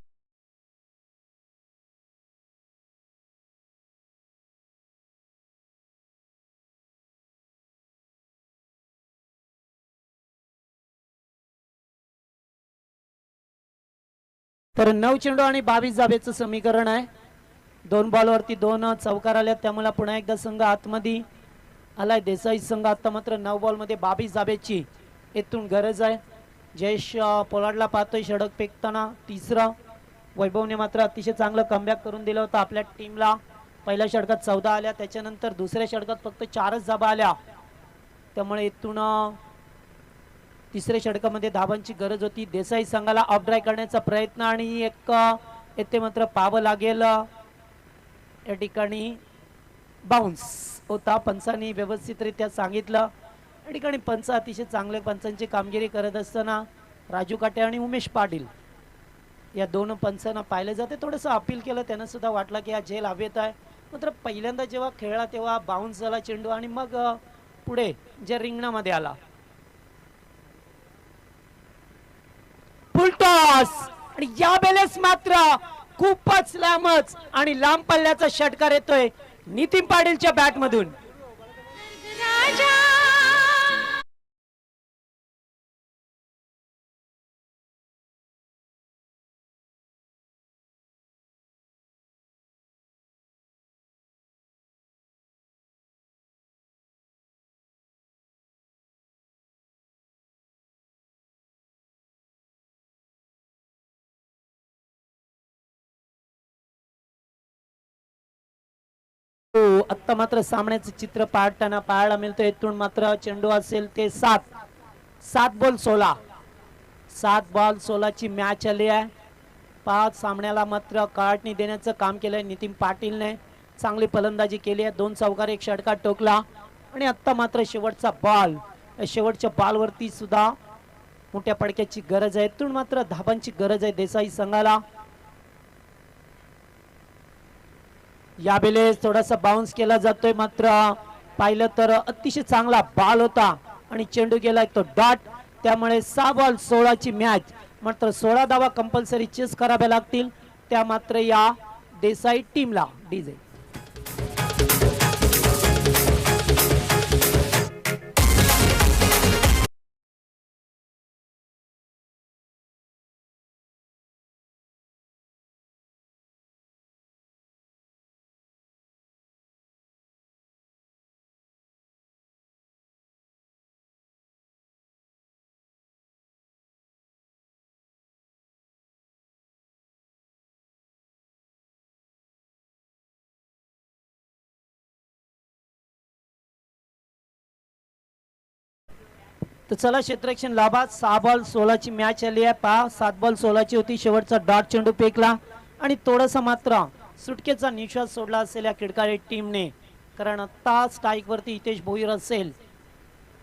तर 9 चेंडू आणि 22 धाब्याचं समीकरण आहे. 2 बॉलवरती 2 चौकार आल्या. त्यामुळे पुन्हा एकदा संघ आतमध्ये आलाय देसाई संघ. आता मात्र 9 बॉलमध्ये 22 धाब्याची इथून गरज आहे. जयेश पोलार्डला पाहतोय षटक फेकताना. तिसरा वैभवने मात्र अतिशय चांगलं कमबॅक करून दिलं होतं आपल्या टीमला. पहिल्या षटकात 14 आल्या. त्याच्यानंतर दुसऱ्या षटकात फक्त 4च धाबा आल्या. त्यामुळे इथून तिसऱ्या षटकामध्ये धाबांची गरज होती देसाई संघाला. ऑफ ड्राय करण्याचा प्रयत्न आणि एक येथे मात्र पाहावं लागेल. या ठिकाणी बाउन्स होता. पंचांनी व्यवस्थितरित्या सांगितलं. या ठिकाणी पंच अतिशय चांगले पंचांची कामगिरी करत असताना राजू काटे आणि उमेश पाटील या 2 पंचांना पाहिलं जाते. थोडंसं अपील केलं. त्यांना सुद्धा वाटलं की हा झेल हवेत आहे. मात्र पहिल्यांदा जेव्हा खेळला तेव्हा बाउन्स झाला चेंडू आणि मग पुढे जे रिंगणामध्ये आला. फुलटॉस आणि यावेळेस मात्र खूपच लांबच आणि लांब पल्ल्याचा षटकार येतोय नितीन पाटीलच्या बॅट मधून. हो, आत्ता मात्र सामन्याचं चित्र पाहताना पाहायला मिळतं. इथून मात्र चेंडू असेल ते 7 बॉल 16 7 बॉल 16 ची मॅच आली आहे. 5 सामन्याला मात्र काढणी देण्याचं काम केलंय नितीन पाटीलने. चांगली फलंदाजी केली आहे. 2 चौकार 1 षटकार टोकला आणि आत्ता मात्र शेवटचा बॉल. शेवटच्या बॉलवरती सुद्धा मोठ्या पडक्याची गरज आहे. इथून मात्र धाबांची गरज आहे देसाई संघाला. यावेळेस थोडासा बाउन्स केला जातोय, मात्र पाहिलं तर अतिशय चांगला बॉल होता आणि चेंडू गेलाय तो डॉट. त्यामुळे 6 बॉल 16 ची मॅच. मात्र 16 धावा कंपल्सरी चेस कराव्या लागतील त्या मात्र या देसाई टीमला. डीजे तर चला क्षेत्ररक्षण लाभा. 6 बॉल 16 ची मॅच आली आहे. 7 बॉल 16 ची होती. शेवटचा डॉट चेंडू फेकला आणि थोडासा मात्र सुटकेचा निश्वास सोडला असेल या खिडकाळी टीमने. कारण आता स्ट्राईक वरती हितेश भोईर असेल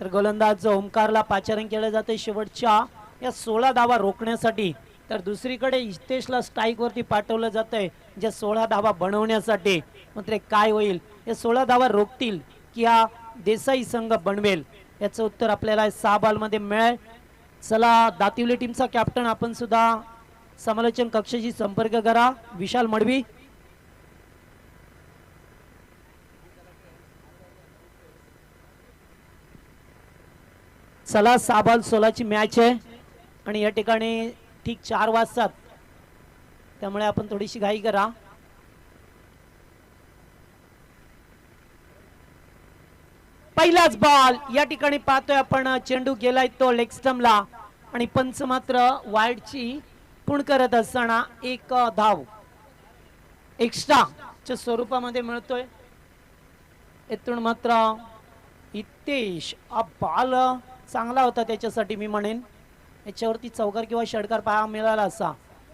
तर गोलंदाज ओमकारला पाचारण केलं जाते शेवटच्या या 16 धावा रोखण्यासाठी. तर दुसरीकडे हितेशला स्ट्राईक वरती पाठवलं जातंय ज्या 16 धावा बनवण्यासाठी. मात्र काय होईल, या 16 धावा रोखतील की हा देसाई संघ बनवेल, याचं उत्तर आपल्याला 6 बॉल मध्ये मिळेल. चला दातिवली टीमचा कॅप्टन आपण सुद्धा समालोचन कक्षाशी संपर्क करा. विशाल मडवी. चला 6 बॉल 16 ची मॅच आहे आणि या ठिकाणी ठीक 4 वाजतात, त्यामुळे आपण थोडीशी घाई करा. पहिलाच बॉल या ठिकाणी पाहतोय आपण. चेंडू गेलाय तो लेग स्टंपला आणि पंच मात्र वाईडची खूण करत असताना 1 धाव एक्स्ट्रा च्या स्वरूपामध्ये मिळतोय. इथून मात्र हितेश हा बॉल चांगला होता त्याच्यासाठी मी म्हणेन. याच्यावरती चौकार किंवा षटकार पाहा मिळाला असा.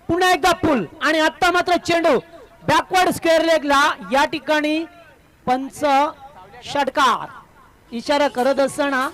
पुन्हा एकदा पुल आणि आता मात्र चेंडू बॅकवर्ड स्क्वेअर लेगला. या ठिकाणी पंच षटकार इशारा करत असताना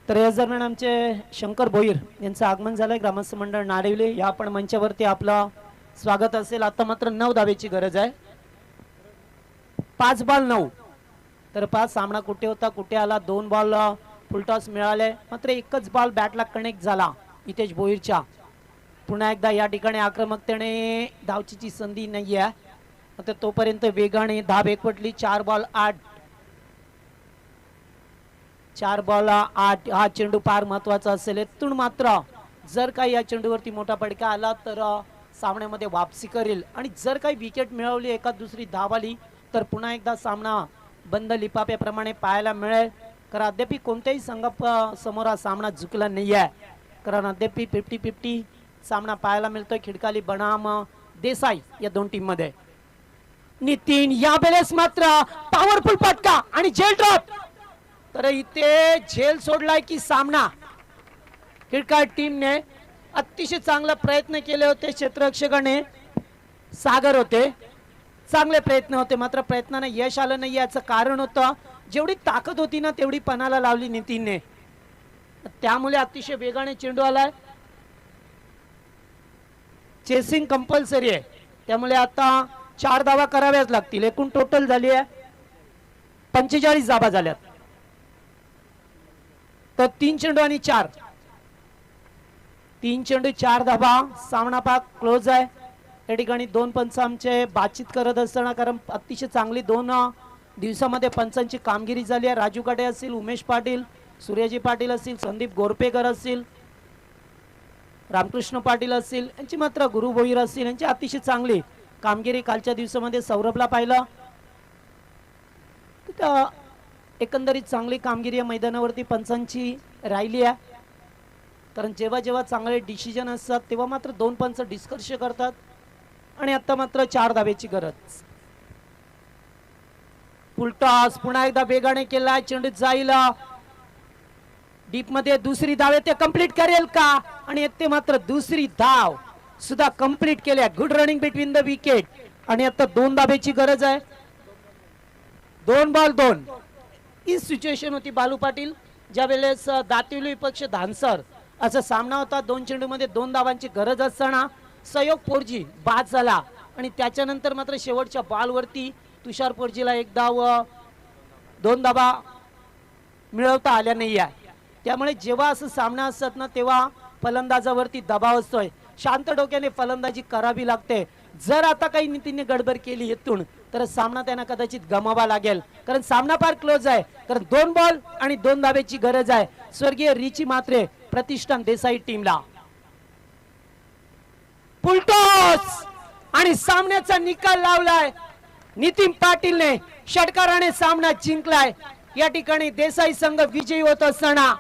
तर या दरम्यान आमचे शंकर भोईर यांचं आगमन झालंय. ग्रामस्थ मंडळ नारिवली या आपण मंचावरती आपलं स्वागत असेल. आता मात्र 9 धावेची गरज आहे. 5 बॉल 9. तर 5 सामना कुठे होता कुठे आला. 2 बॉल फुलटॉस मिळाले, मात्र एकच बॉल बॅटला कनेक्ट झाला हितेश भोईरच्या. पुन्हा एकदा या ठिकाणी आक्रमकतेने धावचीची संधी नाही आहे. आता तोपर्यंत वेगाने धाव एकवटली. 4 बॉल 8. 4 बॉल 8 हा चेंडू फार महत्वाचा असेल. इथून मात्र जर काही या चेंडूवरती मोठा फटका आला तर सामन्यामध्ये वापसी करेल आणि जर काही विकेट मिळवली एका दुसरी धाव आली तर पुन्हा एकदा सामना बंद लिपाप्याप्रमाणे पाहायला मिळेल. कारण अद्याप कोणत्याही संघा समोर हा सामना झुकला नाही आहे. कारण अद्याप 50-50 सामना पाहायला मिळतोय खिडकाली बनाम देसाई या 2 टीम मध्ये. नितीन या वेळेस मात्र पॉवरफुल फटका आणि झेल ड्रॉप. तर इथे झेल सोडलाय की सामना. खिडकाळ टीमने अतिशय चांगला प्रयत्न केले होते. क्षेत्ररक्षकाने सागर होते, चांगले प्रयत्न होते, मात्र प्रयत्नाने यश आलं नाही. याचं कारण होतं जेवढी ताकद होती ना तेवढी पणाला लावली नितीनने, त्यामुळे अतिशय वेगाने चेंडू आलाय. चेसिंग कंपल्सरी आहे, त्यामुळे आता 4 धावा कराव्याच लागतील. एकूण टोटल झाली आहे 45 धावा झाल्यात. तर 3 चेंडू आणि 4 3 चेंडू 4 धावा. सामना पाक क्लोज आहे. या ठिकाणी 2 पंच आमचे बातचीत करत असताना, कारण अतिशय चांगली 2 दिवसामध्ये पंचांची कामगिरी झाली आहे. राजू काटे असतील, उमेश पाटील, सूर्यजी पाटील असतील, संदीप गोरपेकर असतील, रामकृष्ण पाटील असतील यांची मात्र गुरु भोईर असतील यांची अतिशय चांगली कामगिरी कालच्या दिवसामध्ये सौरभला पाहिलं. तर एकंदरीत चांगली कामगिरी या मैदानावरती पंचांची राहिली आहे. कारण जेव्हा जेव्हा चांगले डिसिजन असतात तेव्हा मात्र 2 पंच डिस्कर्ष करतात आणि आता मात्र 4 धाब्याची गरज. फुलटॉस पुन्हा एकदा वेगाने केला, चेंडू जाईल डीप मध्ये, दुसरी धाव ते कंप्लीट करेल का, आणि ते मात्र दुसरी धाव सुद्धा कंप्लीट केल्या. Good running between the wicket आणि आता 2 धाब्याची गरज आहे. 2 बॉल 2 ही सिच्युएशन होती बालू पाटील ज्या वेळेस दातिवली विपक्ष धानसर असा सामना होता. 2 चेंडूमध्ये 2 धावांची गरज असताना सहयोग पोरजी बाद झाला आणि त्याच्यानंतर मात्र शेवटच्या बॉलवरती तुषार पोरजीला 1 धाव 2 धावा मिळवता आल्या नाही आहे. त्यामुळे जेव्हा असं सामना असतात ना तेव्हा फलंदाजावरती दबाव असतोय. शांत डोक्याने फलंदाजी करावी लागते. जर आता काही नीतीने गडबड केली येथून तर सामना त्यांना कदाचित गमावा लागेल. कारण सामना फार क्लोज आहे. कारण 2 बॉल आणि 2 धाब्याची गरज आहे स्वर्गीय रिची मात्रे प्रतिष्ठान देसाई टीमला. फुलटॉस आणि सामन्याचा निकाल लावलाय नितीन पाटीलने. षटकाराने सामना जिंकलाय. या ठिकाणी देसाई संघ विजयी होत असताना